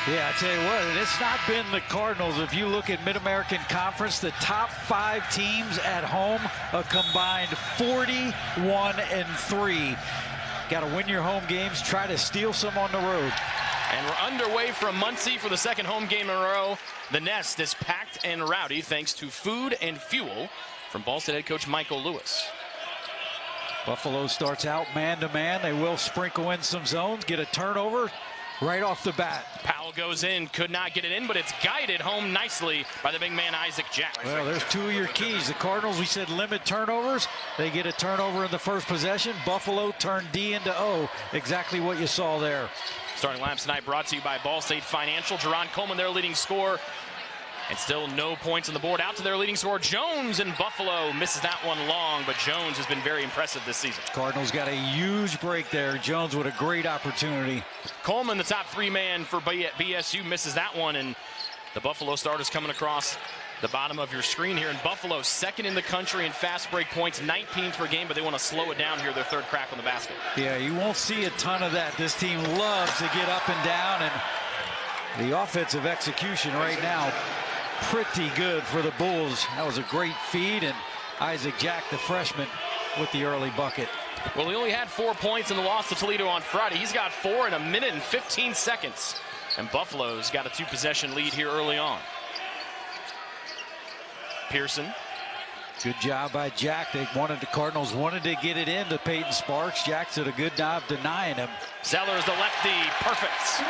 Yeah, I tell you what, it's not been the Cardinals. If you look at Mid-American Conference, the top 5 teams at home, a combined 41-3. Got to win your home games, try to steal some on the road. And we're underway from Muncie for the second home game in a row. The Nest is packed and rowdy thanks to food and fuel from Ball State head coach Michael Lewis. Buffalo starts out man-to-man. They will sprinkle in some zones, get a turnover right off the bat. Powell goes in, could not get it in, but it's guided home nicely by the big man Isaac Jack. Well, there's 2 of your keys. The Cardinals, we said limit turnovers. They get a turnover in the first possession. Buffalo turned D into O. Exactly what you saw there. Starting lineup tonight brought to you by Ball State Financial. Jerron Coleman, their leading scorer. And still no points on the board. Out to their leading scorer, Jones, in Buffalo. Misses that one long, but Jones has been very impressive this season. Cardinals got a huge break there. Jones with a great opportunity. Coleman, the top 3 man for BSU, misses that one. And the Buffalo starters coming across the bottom of your screen here. In Buffalo, second in the country in fast break points, 19th per game, but they want to slow it down here, their third crack on the basket. Yeah, you won't see a ton of that. This team loves to get up and down, and the offensive execution right now pretty good for the Bulls. That was a great feed, and Isaac Jack, the freshman, with the early bucket. Well, he only had 4 points in the loss to Toledo on Friday. He's got 4 in a minute and 15 seconds. And Buffalo's got a 2-possession lead here early on. Pearson. Good job by Jack. The Cardinals wanted to get it into Peyton Sparks. Jack did a good job denying him. Sellers, the lefty, perfect.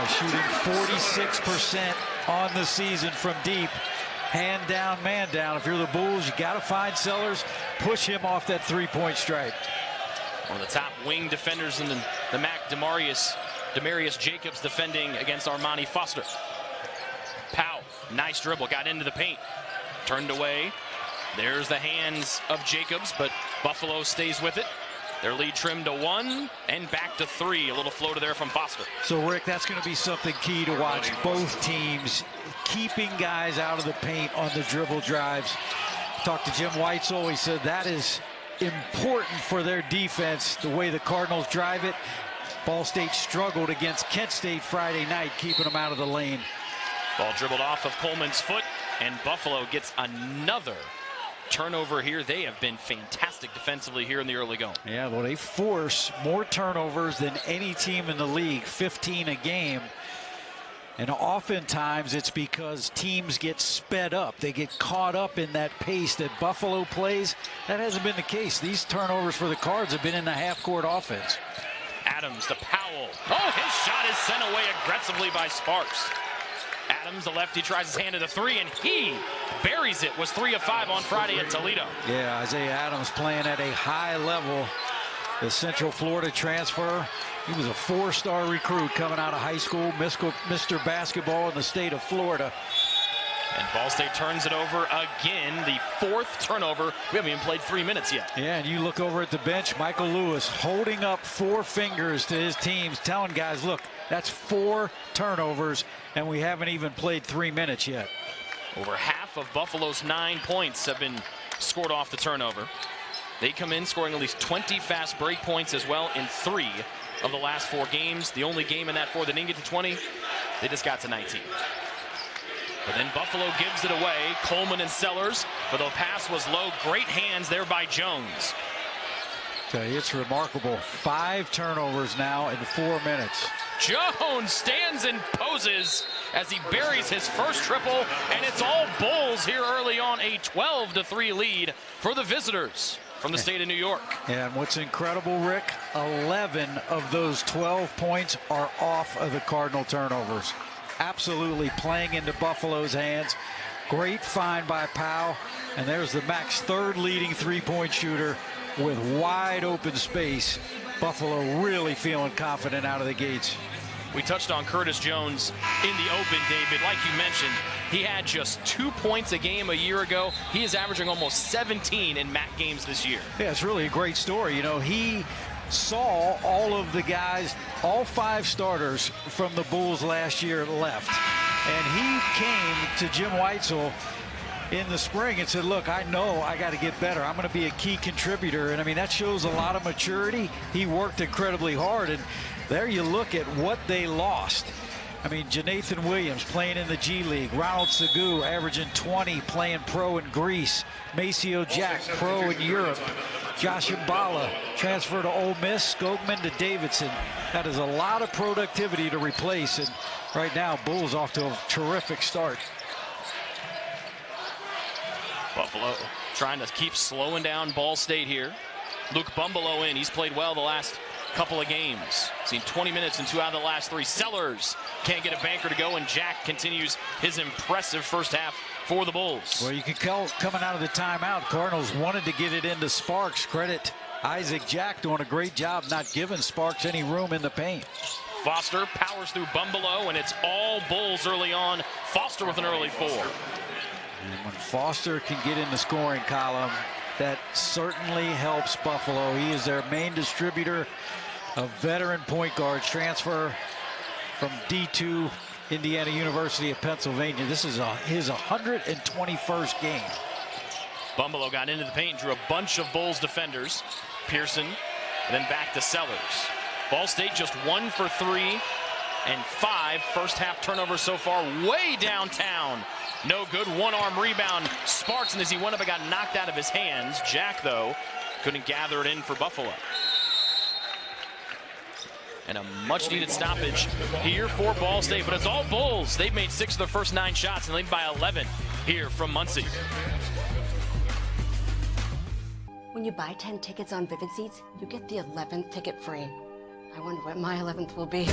Shooting 46% on the season from deep. Hand down, man down. If you're the Bulls, you got to find Sellers, push him off that 3-point stripe. One of the top wing defenders in the MAC, Demarius Jacobs, defending against Armani Foster. Powell, nice dribble, got into the paint, turned away. There's the hands of Jacobs, but Buffalo stays with it. Their lead trimmed to 1 and back to 3. A little floater there from Foster. So, Rick, that's going to be something key to watch. Both teams keeping guys out of the paint on the dribble drives. Talked to Jim Weitzel. He said that is important for their defense, the way the Cardinals drive it. Ball State struggled against Kent State Friday night, keeping them out of the lane. Ball dribbled off of Coleman's foot, and Buffalo gets another turnover here. They have been fantastic defensively here in the early going. Yeah, well, they force more turnovers than any team in the league, 15 a game. And oftentimes it's because teams get sped up. They get caught up in that pace that Buffalo plays. That hasn't been the case. These turnovers for the Cards have been in the half-court offense. Adams to Powell. Oh, his shot is sent away aggressively by Sparks. Adams, the lefty, tries his hand to the 3, and he buries it. Was 3 of 5 on Friday at Toledo. Yeah, Isaiah Adams playing at a high level. The Central Florida transfer. He was a 4-star recruit coming out of high school, Mr. Basketball in the state of Florida. And Ball State turns it over again, the 4th turnover. We haven't even played 3 minutes yet. Yeah, and you look over at the bench, Michael Lewis holding up 4 fingers to his teams, telling guys, look, that's 4 turnovers, and we haven't even played 3 minutes yet. Over half of Buffalo's 9 points have been scored off the turnover. They come in scoring at least 20 fast break points as well in 3 of the last 4 games. The only game in that 4 that didn't get to 20, they just got to 19. But then Buffalo gives it away. Coleman and Sellers, but the pass was low. Great hands there by Jones. Okay, it's remarkable. 5 turnovers now in 4 minutes. Jones stands and poses as he buries his first triple, and it's all Bulls here early on. A 12-3 lead for the visitors from the state of New York. And what's incredible, Rick, 11 of those 12 points are off of the Cardinal turnovers. Absolutely playing into Buffalo's hands. Great find by Powell. And there's the MAC's 3rd leading 3-point shooter with wide open space. Buffalo really feeling confident out of the gates. We touched on Curtis Jones in the open, David. Like you mentioned, he had just 2 points a game a year ago. He is averaging almost 17 in MAC games this year. Yeah, it's really a great story. You know, he saw all of the guys, all 5 starters from the Bulls last year left. And he came to Jim Weitzel in the spring and said, look, I know I got to get better. I'm going to be a key contributor. And I mean, that shows a lot of maturity. He worked incredibly hard. And there you look at what they lost. I mean, Janathan Williams playing in the G League, Ronald Segu averaging 20 playing pro in Greece, Maceo Jack pro in Europe, Josh Mbala transfer to Ole Miss, Skogman to Davidson. That is a lot of productivity to replace, and right now Bulls off to a terrific start. Buffalo trying to keep slowing down Ball State here. Luke Bumbalough in. He's played well the last couple of games. Seen 20 minutes in 2 out of the last 3. Sellers can't get a banker to go, and Jack continues his impressive first half for the Bulls. Well, you can tell coming out of the timeout, Cardinals wanted to get it into Sparks. Credit Isaac Jack doing a great job not giving Sparks any room in the paint. Foster powers through Bumbalough, and it's all Bulls early on. Foster with an early 4. And when Foster can get in the scoring column, that certainly helps Buffalo. He is their main distributor of veteran point guards. Transfer from D2 Indiana University of Pennsylvania. This is his 121st game. Bumbalough got into the paint, drew a bunch of Bulls defenders. Pearson, and then back to Sellers. Ball State just 1 for 3 and 5 first half turnovers so far, way downtown. No good. One-arm rebound. Sparks, and as he went up, it got knocked out of his hands. Jack, though, couldn't gather it in for Buffalo. And a much-needed stoppage here for Ball State, but it's all Bulls. They've made 6 of their first 9 shots and lead by 11 here from Muncie. When you buy 10 tickets on Vivid Seats, you get the 11th ticket free. I wonder what my 11th will be.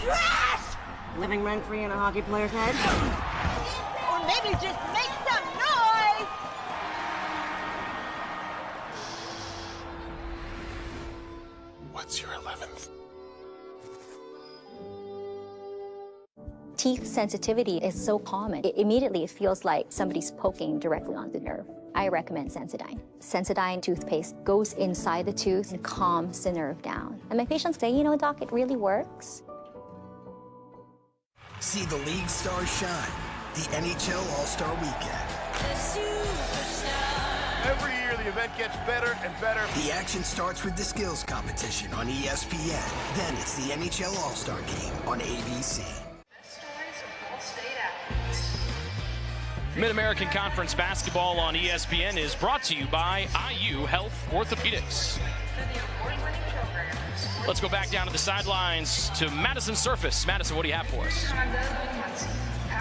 Trash! Living rent-free in a hockey player's head? Or maybe just make some noise! What's your 11th? Teeth sensitivity is so common. Immediately it feels like somebody's poking directly on the nerve. I recommend Sensodyne. Sensodyne toothpaste goes inside the tooth and calms the nerve down. And my patients say, you know, doc, it really works. See the league stars shine. The NHL All-Star Weekend. Every year the event gets better and better. The action starts with the skills competition on ESPN. Then it's the NHL All-Star Game on ABC. Mid-American Conference basketball on ESPN is brought to you by IU Health Orthopedics. Let's go back down to the sidelines to Madison Surface. Madison, what do you have for us?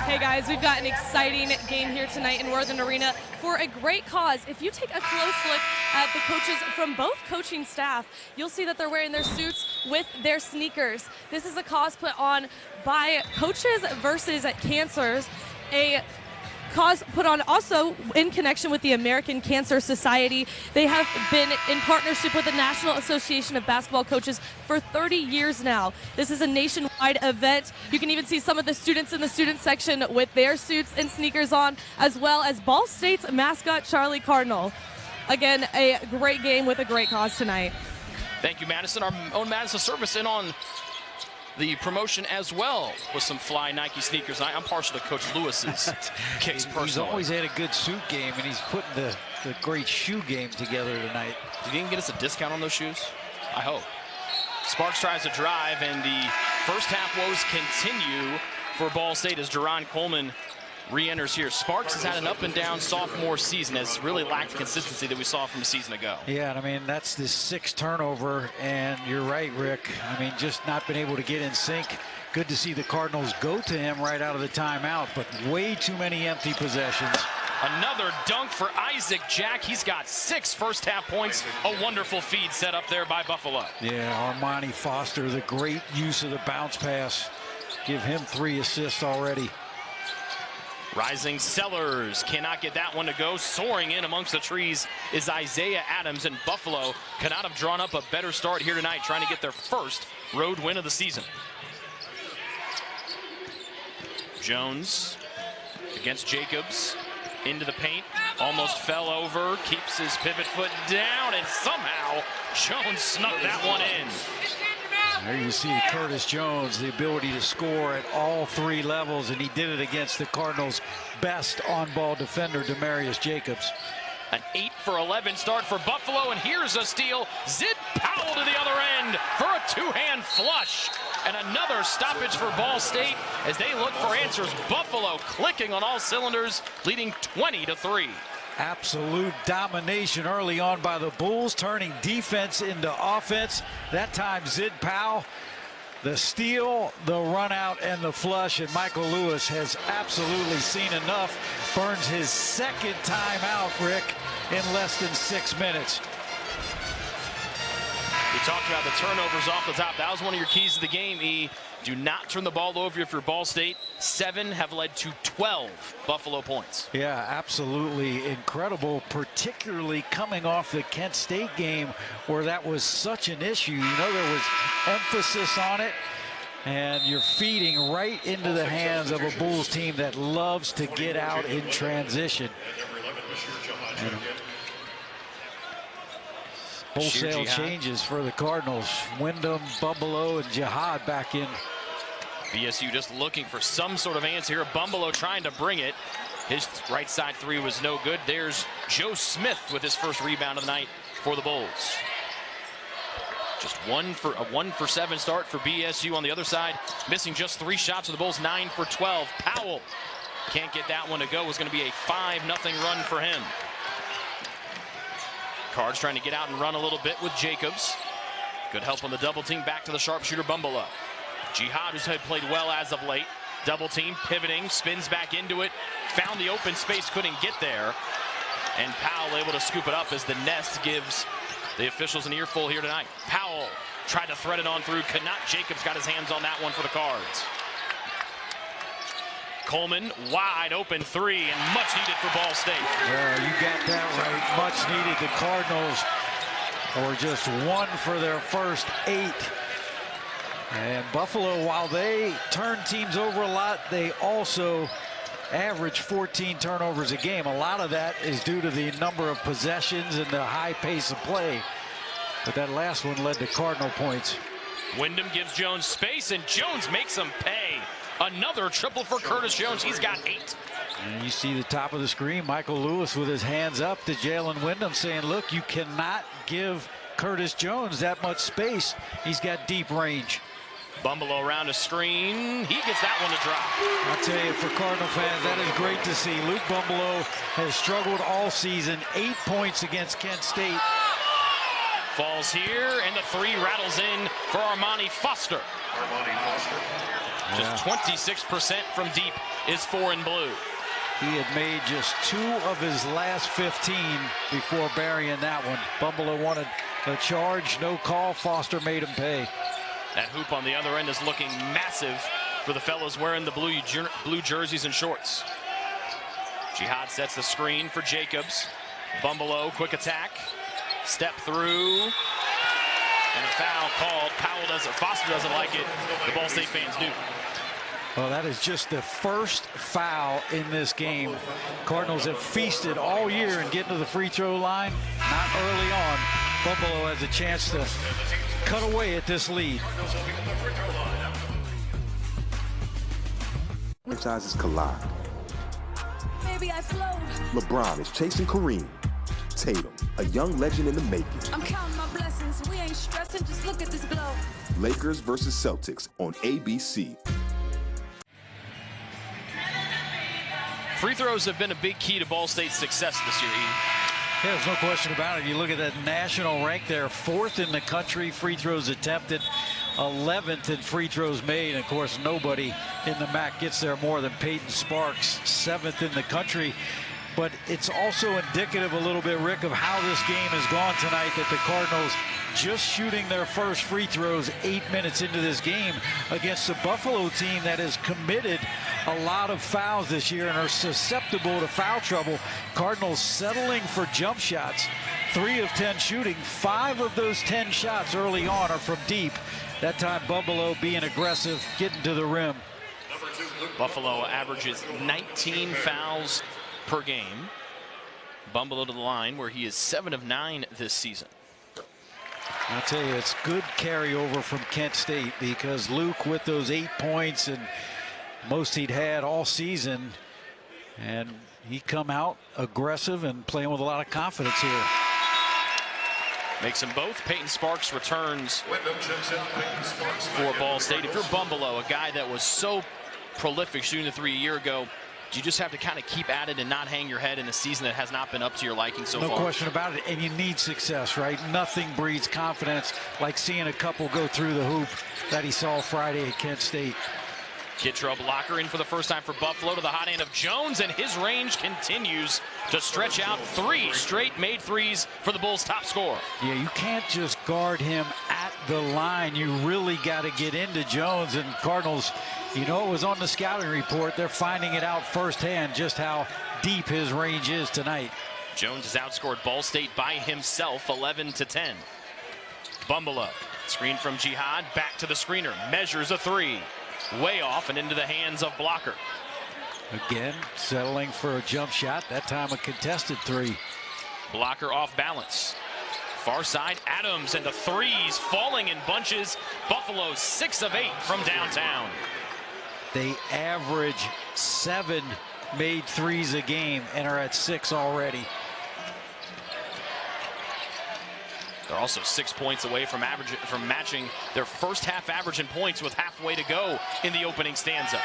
Hey guys, we've got an exciting game here tonight in Worthen Arena for a great cause. If you take a close look at the coaches from both coaching staff, you'll see that they're wearing their suits with their sneakers. This is a cause put on by Coaches versus Cancers, a cause put on also in connection with the American Cancer Society. They have been in partnership with the National Association of Basketball Coaches for 30 years now. This is a nationwide event. You can even see some of the students in the student section with their suits and sneakers on, as well as Ball State's mascot, Charlie Cardinal. Again, a great game with a great cause tonight. Thank you, Madison. Our own Madison Service in on the promotion as well with some fly Nike sneakers. I'm partial to Coach Lewis's kicks personally. He's always had a good suit game, and he's putting the great shoe game together tonight. Did he even get us a discount on those shoes? I hope. Sparks tries to drive, and the first half woes continue for Ball State as Deron Coleman re-enters here. Sparks has had an up-and-down sophomore season, has really lacked the consistency that we saw from a season ago. Yeah, I mean, that's the 6th turnover, and you're right, Rick. I mean, just not been able to get in sync. Good to see the Cardinals go to him right out of the timeout, but way too many empty possessions. Another dunk for Isaac Jack. He's got 6 first-half points. A wonderful feed set up there by Buffalo. Yeah, Armani Foster, the great use of the bounce pass. Give him 3 assists already. Rising Sellers cannot get that one to go. Soaring in amongst the trees is Isaiah Adams, and Buffalo cannot have drawn up a better start here tonight, trying to get their first road win of the season. Jones against Jacobs into the paint, almost fell over, keeps his pivot foot down, and somehow Jones snuck that one in. There you see Curtis Jones, the ability to score at all 3 levels, and he did it against the Cardinals' best on-ball defender, Demarius Jacobs. An 8 for 11 start for Buffalo, and here's a steal. Zid Powell to the other end for a two-hand flush. And another stoppage for Ball State as they look for answers. Buffalo clicking on all cylinders, leading 20-3. Absolute domination early on by the Bulls, turning defense into offense. That time, Zid Powell, the steal, the run out, and the flush. And Michael Lewis has absolutely seen enough. Burns his second time out, Rick, in less than 6 minutes. We talked about the turnovers off the top. That was one of your keys to the game, E. Do not turn the ball over if you're Ball State. 7 have led to 12 Buffalo points. Yeah, absolutely incredible, particularly coming off the Kent State game where that was such an issue. You know, there was emphasis on it, and you're feeding right into the hands of a Bulls team that loves to get out in transition. Wholesale changes for the Cardinals. Wyndham, Bumbalo, and Jihad back in. BSU just looking for some sort of answer here. Bumbalo trying to bring it. His right side three was no good. There's Joe Smith with his first rebound of the night for the Bulls. Just a 1 for 7 start for BSU on the other side. Missing just 3 shots for the Bulls, 9 for 12. Powell can't get that one to go. It was going to be a 5-0 run for him. Cards trying to get out and run a little bit with Jacobs. Good help on the double team. Back to the sharpshooter Bumbalo. Jihad, who's had played well as of late. Double team, pivoting, spins back into it. Found the open space, couldn't get there. And Powell able to scoop it up as the Nest gives the officials an earful here tonight. Powell tried to thread it on through. Could not. Jacobs got his hands on that one for the Cards. Coleman, wide open three, and much needed for Ball State. Well, you got that right. Much needed. The Cardinals were just 1 for their first 8. And Buffalo, while they turn teams over a lot, they also average 14 turnovers a game. A lot of that is due to the number of possessions and the high pace of play. But that last one led to Cardinal points. Wyndham gives Jones space, and Jones makes him pay. Another triple for Curtis Jones. He's got 8. And you see the top of the screen, Michael Lewis with his hands up to Jalen Wyndham saying, look, you cannot give Curtis Jones that much space. He's got deep range. Bumbalo around a screen. He gets that one to drop. I'll tell you, for Cardinal fans, that is great to see. Luke Bumbalo has struggled all season. 8 points against Kent State. Falls here, and the 3 rattles in for Armani Foster. Just 26% from deep is 4 in blue. He had made just 2 of his last 15 before burying that one. Bumbalo wanted a charge, no call. Foster made him pay. That hoop on the other end is looking massive for the fellows wearing the blue jerseys and shorts. Jihad sets the screen for Jacobs. Bumbalo, quick attack. Step through. And a foul called. Foster doesn't like it. The Ball State fans do. Well, that is just the first foul in this game. Cardinals have feasted all year and getting to the free throw line. Not early on. Bumbalo has a chance to cut away at this lead. Franchises collide. Baby, I flowed. LeBron is chasing Kareem. Tatum, a young legend in the making. I'm counting my blessings. We ain't stressing. Just look at this glow. Lakers versus Celtics on ABC. Free throws have been a big key to Ball State's success this year, Ian. Yeah, there's no question about it. You look at that national rank there, 4th in the country, free throws attempted, 11th in free throws made. And of course, nobody in the MAC gets there more than Peyton Sparks, 7th in the country. But it's also indicative a little bit, Rick, of how this game has gone tonight, that the Cardinals just shooting their first free throws 8 minutes into this game against a Buffalo team that has committed a lot of fouls this year and are susceptible to foul trouble. Cardinals settling for jump shots. 3 of 10 shooting. 5 of those 10 shots early on are from deep. That time Bumbalo being aggressive, getting to the rim. Buffalo averages 19 fouls per game. Bumbalo to the line where he is 7 of 9 this season. I'll tell you, it's good carryover from Kent State because Luke with those 8 points and most he'd had all season, and he come out aggressive and playing with a lot of confidence here. Makes them both. Peyton Sparks returns for Ball State. If you're Bumbalo, a guy that was so prolific shooting the three a year ago, do you just have to kind of keep at it and not hang your head in a season that has not been up to your liking so far? No question about it, and you need success, right? Nothing breeds confidence like seeing a couple go through the hoop that he saw Friday at Kent State. Kittrell blocker in for the first time for Buffalo to the hot hand of Jones, and his range continues to stretch out. 3 straight made threes for the Bulls' top scorer. Yeah, you can't just guard him at the line. You really got to get into Jones, and Cardinals, you know, it was on the scouting report. They're finding it out firsthand just how deep his range is tonight. Jones has outscored Ball State by himself 11-10. Bumbalo, screen from Jihad, back to the screener, measures a 3. Way off and into the hands of Blocker. Again, settling for a jump shot, that time a contested 3. Blocker off balance. Far side, Adams, and the threes falling in bunches. Buffalo 6 of 8 from downtown. They average 7 made threes a game and are at 6 already. They're also 6 points away from matching their first half average in points with halfway to go in the opening stanza.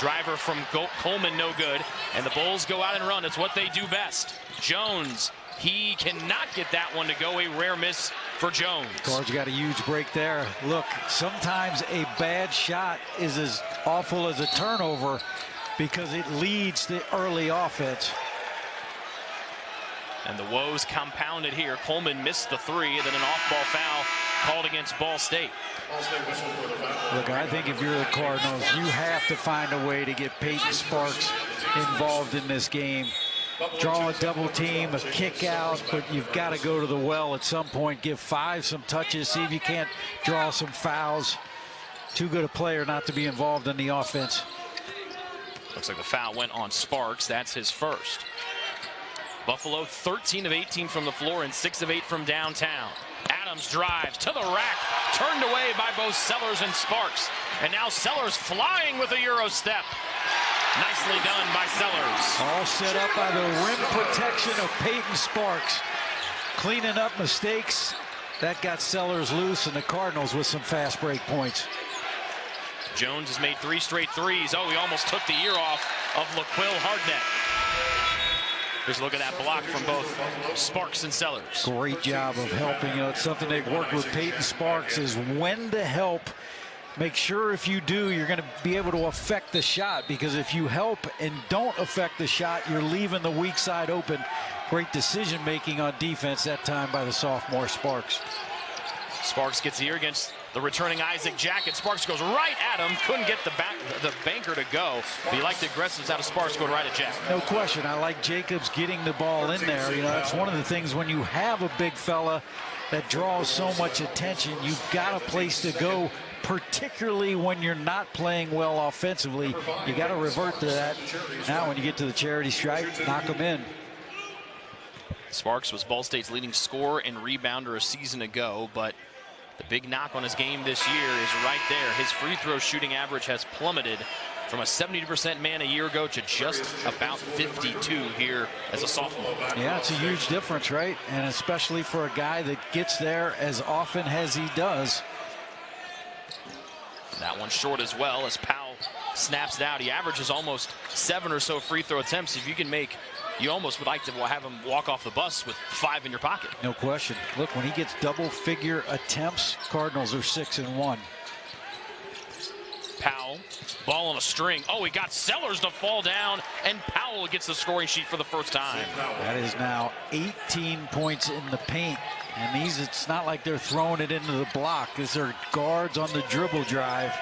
Driver from Coleman, no good, and the Bulls go out and run. It's what they do best. Jones, he cannot get that one to go. A rare miss for Jones. Cards got a huge break there. Look, sometimes a bad shot is as awful as a turnover because it leads the early offense. And the woes compounded here. Coleman missed the 3, then an off-ball foul called against Ball State. Look, I think if you're the Cardinals, you have to find a way to get Peyton Sparks involved in this game. Draw a double team, a kick out, but you've got to go to the well at some point. Give 5 some touches, see if you can't draw some fouls. Too good a player not to be involved in the offense. Looks like the foul went on Sparks. That's his first. Buffalo 13 of 18 from the floor and 6 of 8 from downtown. Adams drives to the rack, turned away by both Sellers and Sparks. And now Sellers flying with a Euro step. Nicely done by Sellers. All set up by the rim protection of Peyton Sparks. Cleaning up mistakes. That got Sellers loose, and the Cardinals with some fast break points. Jones has made 3 straight threes. Oh, he almost took the ear off of LaQuill Hardnett. Here's a look at that block from both Sparks and Sellers. Great job of helping. You know, it's something they've worked with Peyton Sparks is when to help. Make sure if you do, you're going to be able to affect the shot, because if you help and don't affect the shot, you're leaving the weak side open. Great decision making on defense that time by the sophomore Sparks. Sparks gets the ear against the returning Isaac Jackett. Sparks goes right at him. Couldn't get the banker to go. But he liked the aggressives out of Sparks going right at Jackett. No question. I like Jacobs getting the ball in there. You know, that's one of the things when you have a big fella that draws so much attention, you've got a place to go, particularly when you're not playing well offensively. You got to revert to that. Now when you get to the charity stripe, knock them in. Sparks was Ball State's leading scorer and rebounder a season ago, but the big knock on his game this year is right there. His free throw shooting average has plummeted from a 70% man a year ago to just about 52 here as a sophomore. Yeah, it's a huge difference, right? And especially for a guy that gets there as often as he does. That one short as well as Powell snaps it out. He averages almost 7 or so free throw attempts. If you can make, you almost would like to have him walk off the bus with 5 in your pocket. No question. Look, when he gets double-figure attempts, Cardinals are 6-1. Powell, ball on a string. Oh, he got Sellers to fall down, and Powell gets the scoring sheet for the first time. That is now 18 points in the paint. And these, it's not like they're throwing it into the block. These are guards on the dribble drive.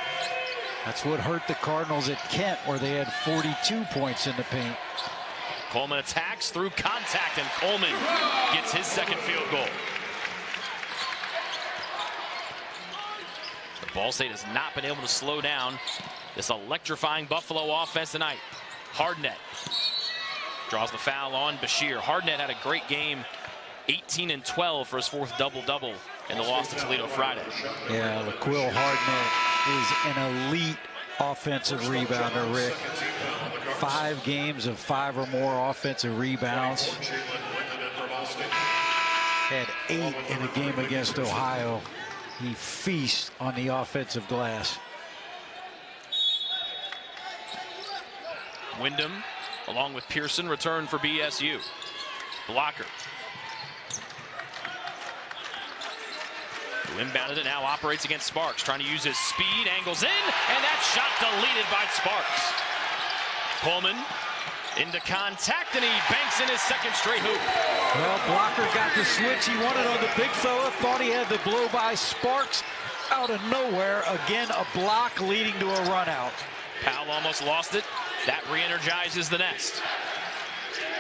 That's what hurt the Cardinals at Kent, where they had 42 points in the paint. Coleman attacks through contact, and Coleman gets his second field goal. The Ball State has not been able to slow down this electrifying Buffalo offense tonight. Hardnett draws the foul on Bashir. Hardnett had a great game, 18 and 12 for his 4th double-double in the loss to Toledo Friday. Yeah, LaQuill Hardnett is an elite offensive rebounder, Rick. 5 games of 5 or more offensive rebounds. Had 8 in a game against Ohio. He feasts on the offensive glass. Wyndham, along with Pearson, return for BSU. Blocker. Who inbounded it, now operates against Sparks, trying to use his speed, angles in, and that shot deleted by Sparks. Pullman into contact, and he banks in his second straight hoop. Well, Blocker got the switch he wanted on the big fella, thought he had the blow by. Sparks out of nowhere. Again, a block leading to a run out. Powell almost lost it. That re-energizes the nest.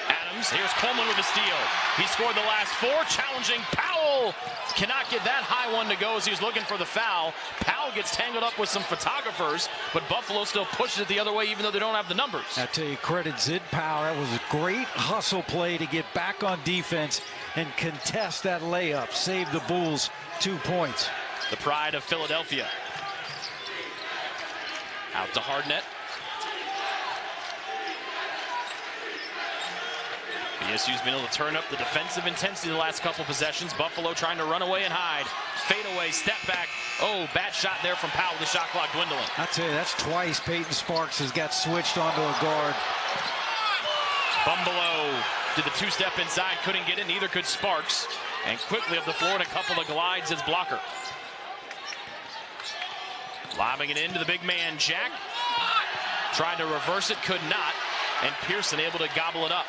Adams, here's Coleman with a steal. He scored the last 4, challenging Powell. Cannot get that high one to go as he was looking for the foul. Powell gets tangled up with some photographers, but Buffalo still pushes it the other way even though they don't have the numbers. I tell you, credit Zid Powell. That was a great hustle play to get back on defense and contest that layup. Save the Bulls 2 points. The pride of Philadelphia. Out to Hardnett. BSU's been able to turn up the defensive intensity the last couple possessions. Buffalo trying to run away and hide. Fade away, step back. Oh, bad shot there from Powell. The shot clock dwindling. I tell you, that's twice Peyton Sparks has got switched onto a guard. Bumbelow did the 2-step inside, couldn't get it, neither could Sparks. And quickly up the floor and a couple of glides as Blocker. Lobbing it into the big man, Jack. Tried to reverse it, could not. And Pearson able to gobble it up.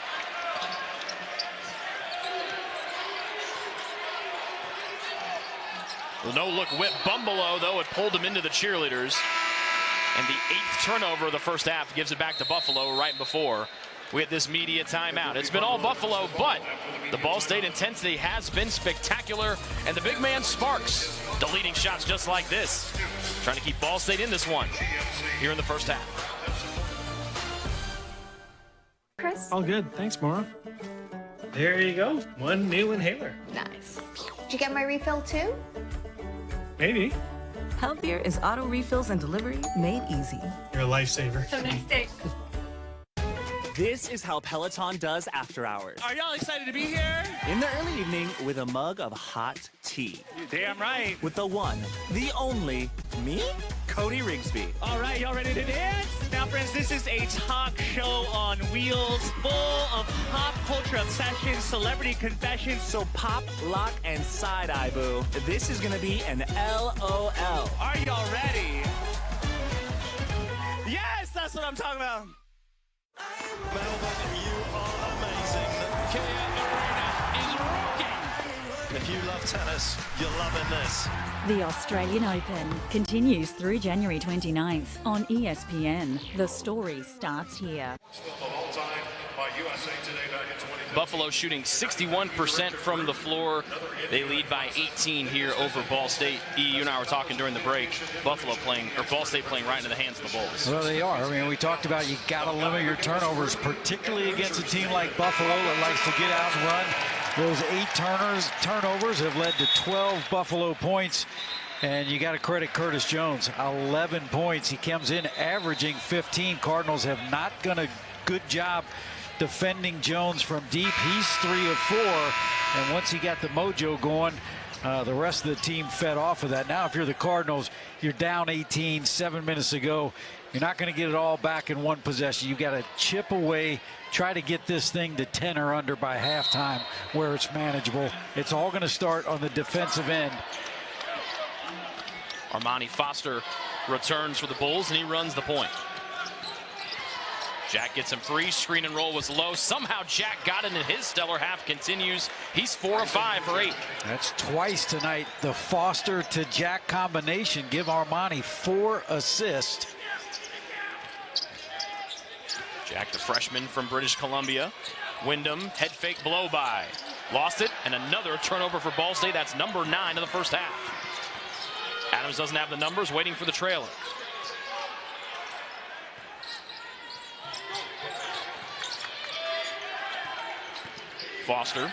No-look whip. Bumbelow, though, it pulled him into the cheerleaders. And the 8th turnover of the first half gives it back to Buffalo right before we had this media timeout. It's been all Buffalo, but the Ball State intensity has been spectacular. And the big man Sparks deleting shots just like this. Trying to keep Ball State in this one here in the first half. Chris? All good. Thanks, Maura. There you go. One new inhaler. Nice. Did you get my refill too? Maybe. Healthier is auto refills and delivery made easy. You're a lifesaver. So next day. This is how Peloton does after hours. Are y'all excited to be here? In the early evening with a mug of hot tea. You're damn right. With the one, the only, me, Cody Rigsby. All right, y'all ready to dance? Now, friends, this is a talk show on wheels full of pop culture obsessions, celebrity confessions. So pop, lock, and side-eye, boo. This is gonna be an LOL. Are y'all ready? Yes, that's what I'm talking about. Melbourne, you are amazing. The Kia Arena is rocking. If you love tennis, you're loving this. The Australian Open continues through January 29th on ESPN. The story starts here. Buffalo shooting 61% from the floor. They lead by 18 here over Ball State. You and I were talking during the break. Buffalo playing, or Ball State playing right into the hands of the Bulls. Well, they are. I mean, we talked about you got to limit your turnovers, particularly against a team like Buffalo that likes to get out and run. Those 8 turnovers have led to 12 Buffalo points. And you got to credit Curtis Jones, 11 points. He comes in averaging 15. Cardinals have not done a good job defending Jones from deep. He's 3 of 4, and once he got the mojo going, the rest of the team fed off of that. Now, if you're the Cardinals, you're down 18, 7 minutes to go. You're not going to get it all back in one possession. You got to chip away, try to get this thing to 10 or under by halftime where it's manageable. It's all going to start on the defensive end. Armani Foster returns for the Bulls, and he runs the point. Jack gets him free. Screen and roll was low. Somehow Jack got it, and his stellar half continues. He's 4 of 5 for 8. That's twice tonight. The Foster to Jack combination give Armani 4 assists. Jack, the freshman from British Columbia. Wyndham, head fake blow by. Lost it, and another turnover for Ball State. That's number 9 of the first half. Adams doesn't have the numbers, waiting for the trailer. Foster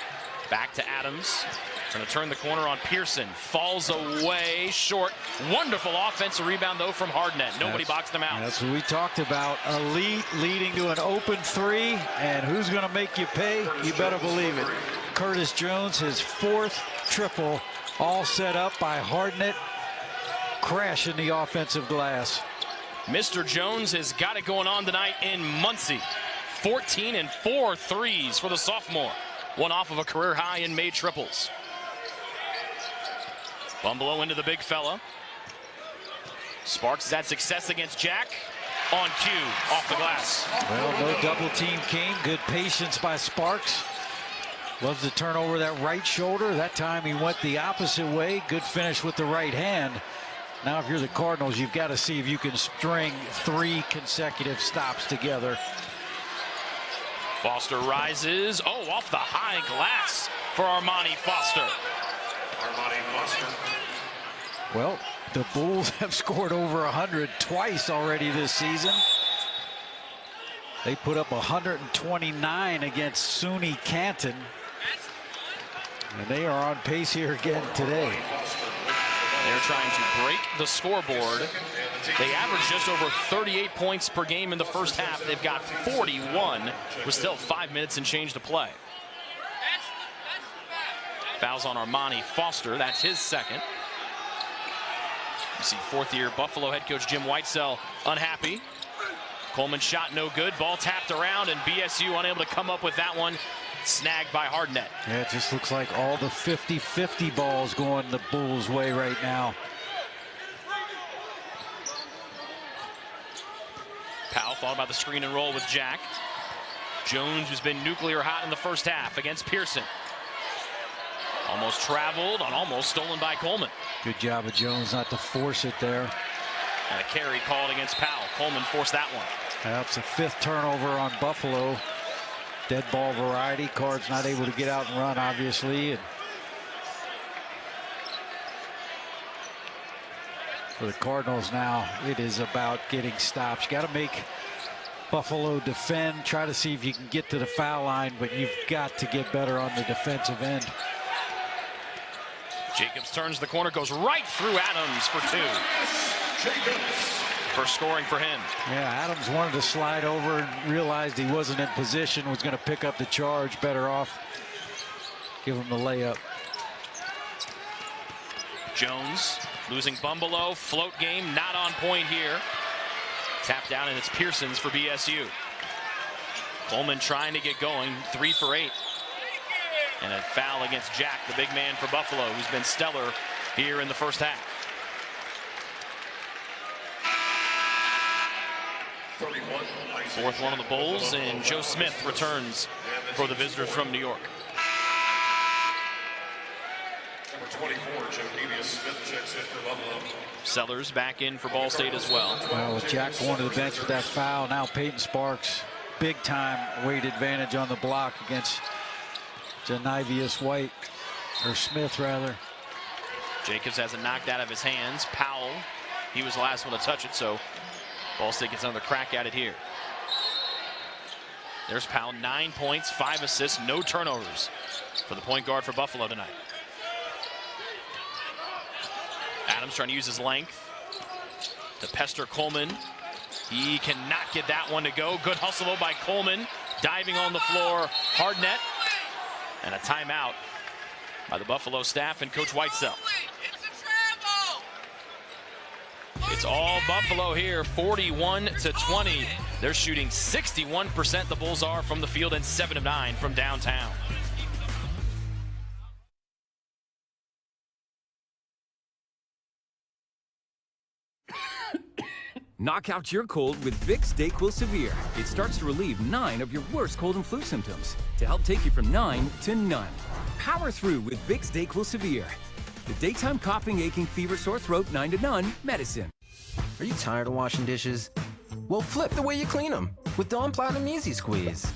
back to Adams. Going to turn the corner on Pearson. Falls away short. Wonderful offensive rebound, though, from Hardnett. Nobody boxed him out. That's what we talked about. Elite leading to an open three. And who's going to make you pay? You better believe it. Curtis Jones, his 4th triple, all set up by Hardnett. Crashing the offensive glass. Mr. Jones has got it going on tonight in Muncie. 14 and 4 threes for the sophomore. One off of a career high in made triples. Bumbelow into the big fella. Sparks has had success against Jack. On cue, off the glass. Well, no double team came. Good patience by Sparks. Loves to turn over that right shoulder. That time he went the opposite way. Good finish with the right hand. Now, if you're the Cardinals, you've got to see if you can string 3 consecutive stops together. Foster rises. Oh, off the high glass for Armani Foster. Armani Foster. Well, the Bulls have scored over 100 twice already this season. They put up 129 against SUNY Canton. And they are on pace here again today. They're trying to break the scoreboard. They average just over 38 points per game in the first half. They've got 41 with still 5 minutes and change to play. Fouls on Armani Foster. That's his 2nd. You see 4th-year Buffalo head coach Jim Whitesell unhappy. Coleman shot no good. Ball tapped around, and BSU unable to come up with that one. Snagged by Hardnett. Yeah, it just looks like all the 50-50 balls going the Bulls' way right now. Powell thought about the screen and roll with Jack. Jones, who's been nuclear hot in the first half against Pearson. Almost traveled and almost stolen by Coleman. Good job of Jones not to force it there. And a carry called against Powell. Coleman forced that one. That's the 5th turnover on Buffalo. Dead ball variety. Cards not able to get out and run, obviously. And for the Cardinals now, it is about getting stops. You got to make Buffalo defend. Try to see if you can get to the foul line, but you've got to get better on the defensive end. Jacobs turns the corner, goes right through Adams for 2. First scoring for him. Yeah, Adams wanted to slide over and realized he wasn't in position, was going to pick up the charge. Better off give him the layup. Jones losing Bumbelow. Float game not on point here. Tapped down, and it's Pearson's for BSU. Coleman trying to get going. 3 for 8. And a foul against Jack, the big man for Buffalo, who's been stellar here in the first half. 4th one of the Bulls, and Joe Smith returns for the visitors from New York. Number 24, Joe Smith checks in for Buffalo. Sellers back in for Ball State as well. Well, with Jack going to the bench with that foul, now Peyton Sparks, big time weight advantage on the block against Janavius White, or Smith rather. Jacobs has it knocked out of his hands. Powell, he was the last one to touch it, so Ball State gets another crack at it here. There's Powell, 9 points, 5 assists, no turnovers for the point guard for Buffalo tonight. Adams trying to use his length to pester Coleman. He cannot get that one to go. Good hustle though by Coleman. Diving on the floor, Hardnett. And a timeout by the Buffalo staff and Coach Whitesell. It's all Buffalo here, 41-20. They're shooting 61%, the Bulls are, from the field, and 7 of 9 from downtown. Knock out your cold with Vicks DayQuil Severe. It starts to relieve 9 of your worst cold and flu symptoms to help take you from 9 to none. Power through with Vicks DayQuil Severe. The daytime coughing, aching, fever, sore throat 9 to none medicine. Are you tired of washing dishes? Well, flip the way you clean them with Dawn Platinum Easy Squeeze.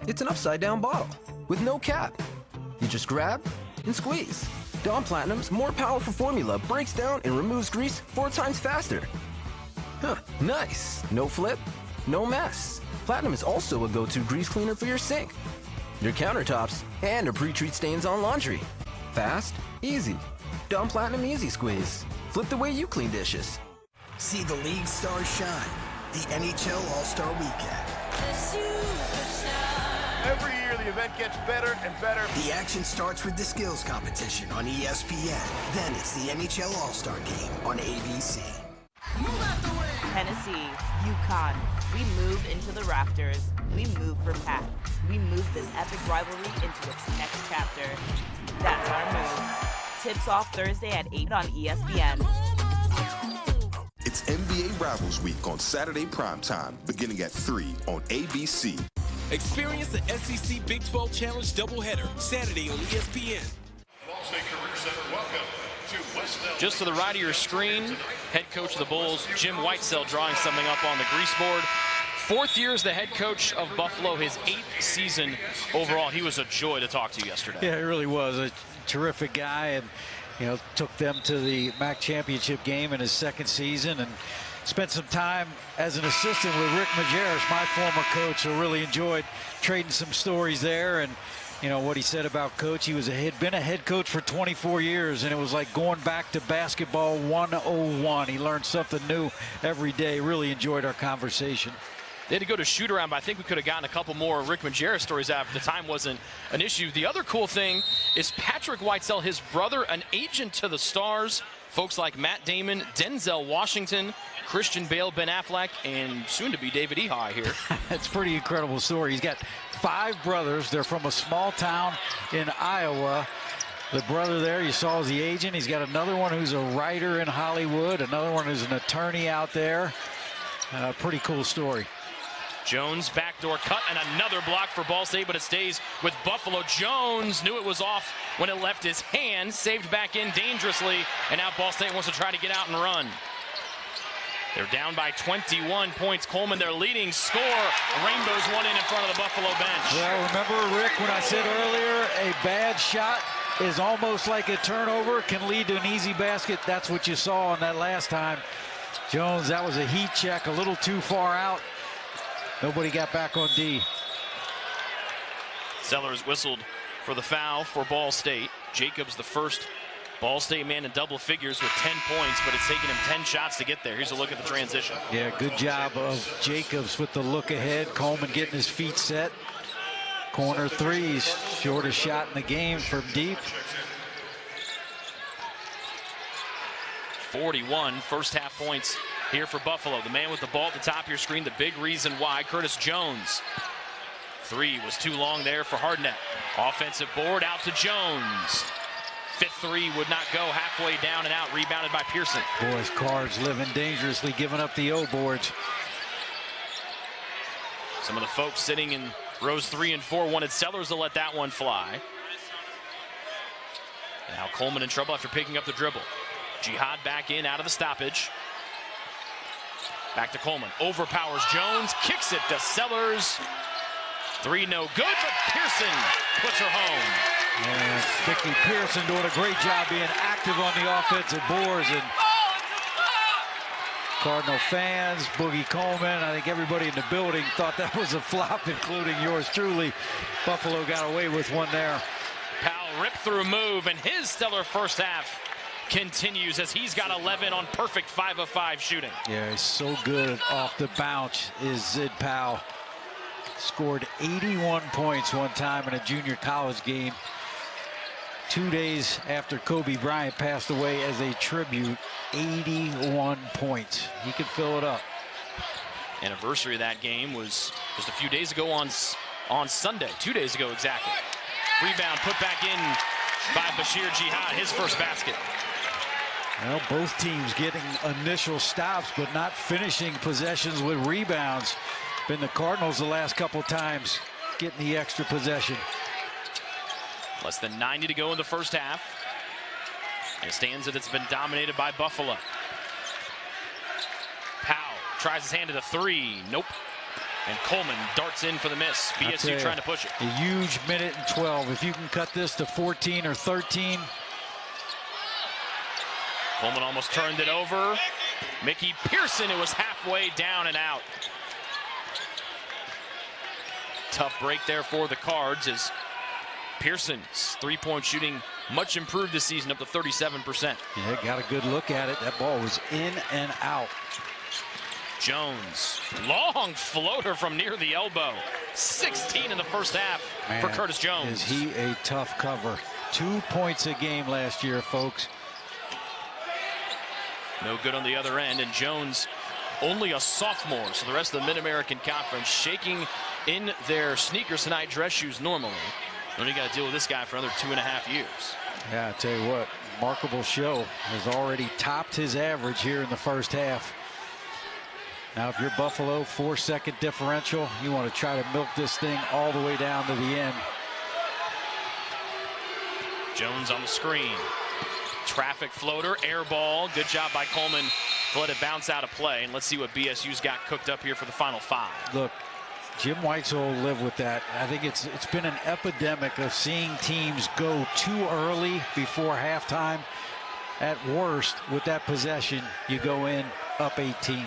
It's an upside-down bottle with no cap. You just grab and squeeze. Dawn Platinum's more powerful formula breaks down and removes grease 4 times faster. Huh, nice. No flip, no mess. Platinum is also a go-to grease cleaner for your sink, your countertops, and to pre-treat stains on laundry. Fast? Easy. Dawn Platinum Easy Squeeze. Flip the way you clean dishes. See the league stars shine. The NHL All-Star Weekend. Every year the event gets better and better. The action starts with the skills competition on ESPN. Then it's the NHL All-Star Game on ABC. Tennessee, UConn. We move into the rafters. We move for Pat. We move this epic rivalry into its next chapter. That's our move. Tips off Thursday at 8 on ESPN. It's NBA Rivals Week on Saturday primetime, beginning at 3 on ABC. Experience the SEC Big 12 Challenge doubleheader Saturday on ESPN. Ball State Career Center, welcome to West Elm. Just to the right of your screen, head coach of the Bulls, Jim Whitesell, drawing something up on the grease board. 4th year as the head coach of Buffalo, his 8th season overall. He was a joy to talk to yesterday. Yeah, he really was a terrific guy, and took them to the MAC championship game in his 2nd season, and spent some time as an assistant with Rick Majerus, my former coach. So really enjoyed trading some stories there, and what he said about coach. He had been a head coach for 24 years, and it was like going back to basketball 101. He learned something new every day. Really enjoyed our conversation. They had to go to shoot around, but I think we could have gotten a couple more Rick Majerus stories out if the time wasn't an issue. The other cool thing is Patrick Whitesell, his brother, an agent to the stars. Folks like Matt Damon, Denzel Washington, Christian Bale, Ben Affleck, and soon to be David Ehi here. That's a pretty incredible story. He's got 5 brothers. They're from a small town in Iowa. The brother there you saw is the agent. He's got another one who's a writer in Hollywood, another one who's an attorney out there. Pretty cool story. Jones backdoor cut and another block for Ball State, but it stays with Buffalo. Jones knew it was off when it left his hand, saved back in dangerously, and now Ball State wants to try to get out and run. They're down by 21 points. Coleman, their leading scorer. Rainbows one in front of the Buffalo bench. Well, remember, Rick, when I said earlier, a bad shot is almost like a turnover, can lead to an easy basket. That's what you saw on that last time. Jones, that was a heat check, a little too far out. Nobody got back on D. Sellers whistled for the foul for Ball State. Jacobs, the first Ball State man in double figures with 10 points, but it's taken him 10 shots to get there. Here's a look at the transition. Yeah, good job of Jacobs with the look ahead. Coleman getting his feet set. Corner threes, shortest shot in the game from deep. 41 first half points here for Buffalo. The man with the ball at the top of your screen, the big reason why, Curtis Jones. 3 was too long there for Hardnett. Offensive board out to Jones. 5th 3 would not go, halfway down and out, rebounded by Pearson. Boys, Cards living dangerously, giving up the O boards. Some of the folks sitting in rows 3 and 4 wanted Sellers to let that one fly. Now Coleman in trouble after picking up the dribble. Jihad back in out of the stoppage. Back to Coleman. Overpowers Jones. Kicks it to Sellers. 3 no good, but Pearson puts her home. And Vicky Pearson doing a great job being active on the offensive boards. And Cardinal fans, Boogie Coleman, I think everybody in the building thought that was a flop, including yours truly. Buffalo got away with one there. Powell ripped through move, and his stellar first half continues as he's got 11 on perfect 5 of 5 shooting. Yeah, he's so good off the bounce is Zid Powell. Scored 81 points one time in a junior college game. 2 days after Kobe Bryant passed away as a tribute, 81 points. He could fill it up. Anniversary of that game was just a few days ago on Sunday, 2 days ago exactly. Rebound put back in by Bashir Jihad, his first basket. Well, both teams getting initial stops, but not finishing possessions with rebounds. Been the Cardinals the last couple times getting the extra possession. Less than 90 to go in the first half. And it stands that it's been dominated by Buffalo. Powell tries his hand to the 3. Nope. And Coleman darts in for the miss. BSU trying to push it. A huge minute and 12. If you can cut this to 14 or 13. Coleman almost turned it over. Mickey Pearson, it was halfway down and out. Tough break there for the Cards as Pearson's three-point shooting much improved this season, up to 37%. Yeah, got a good look at it. That ball was in and out. Jones, long floater from near the elbow. 16 in the first half for Curtis Jones. Is he a tough cover? 2 points a game last year, folks. No good on the other end, and Jones only a sophomore, so the rest of the Mid-American Conference shaking in their sneakers tonight, dress shoes normally. Then you got to deal with this guy for another 2.5 years. Yeah, I tell you what, remarkable show. Has already topped his average here in the first half. Now, if you're Buffalo, 4-second differential, you want to try to milk this thing all the way down to the end. Jones on the screen. Traffic floater, air ball. Good job by Coleman to let it bounce out of play. And let's see what BSU's got cooked up here for the final 5. Look, Jim Weitzel will live with that. I think it's been an epidemic of seeing teams go too early before halftime. At worst, with that possession, you go in up 18.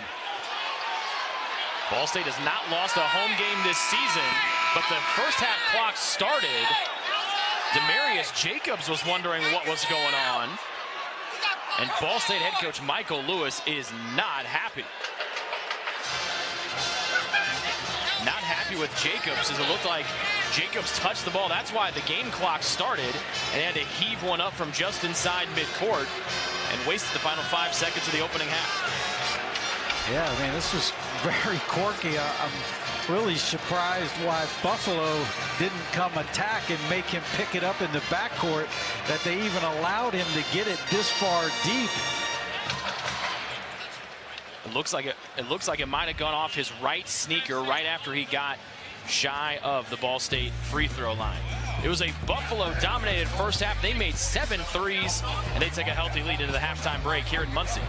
Ball State has not lost a home game this season, but the first half clock started. Demarius Jacobs was wondering what was going on. And Ball State head coach Michael Lewis is not happy. Not happy with Jacobs, as it looked like Jacobs touched the ball. That's why the game clock started, and they had to heave one up from just inside midcourt and wasted the final 5 seconds of the opening half. Yeah, I mean, this was very quirky. I'm really surprised why Buffalo didn't come attack and make him pick it up in the backcourt, that they even allowed him to get it this far deep. It looks like it might have gone off his right sneaker right after he got shy of the Ball State free throw line. It was a Buffalo-dominated first half. They made 7 threes, and they took a healthy lead into the halftime break here in Muncie.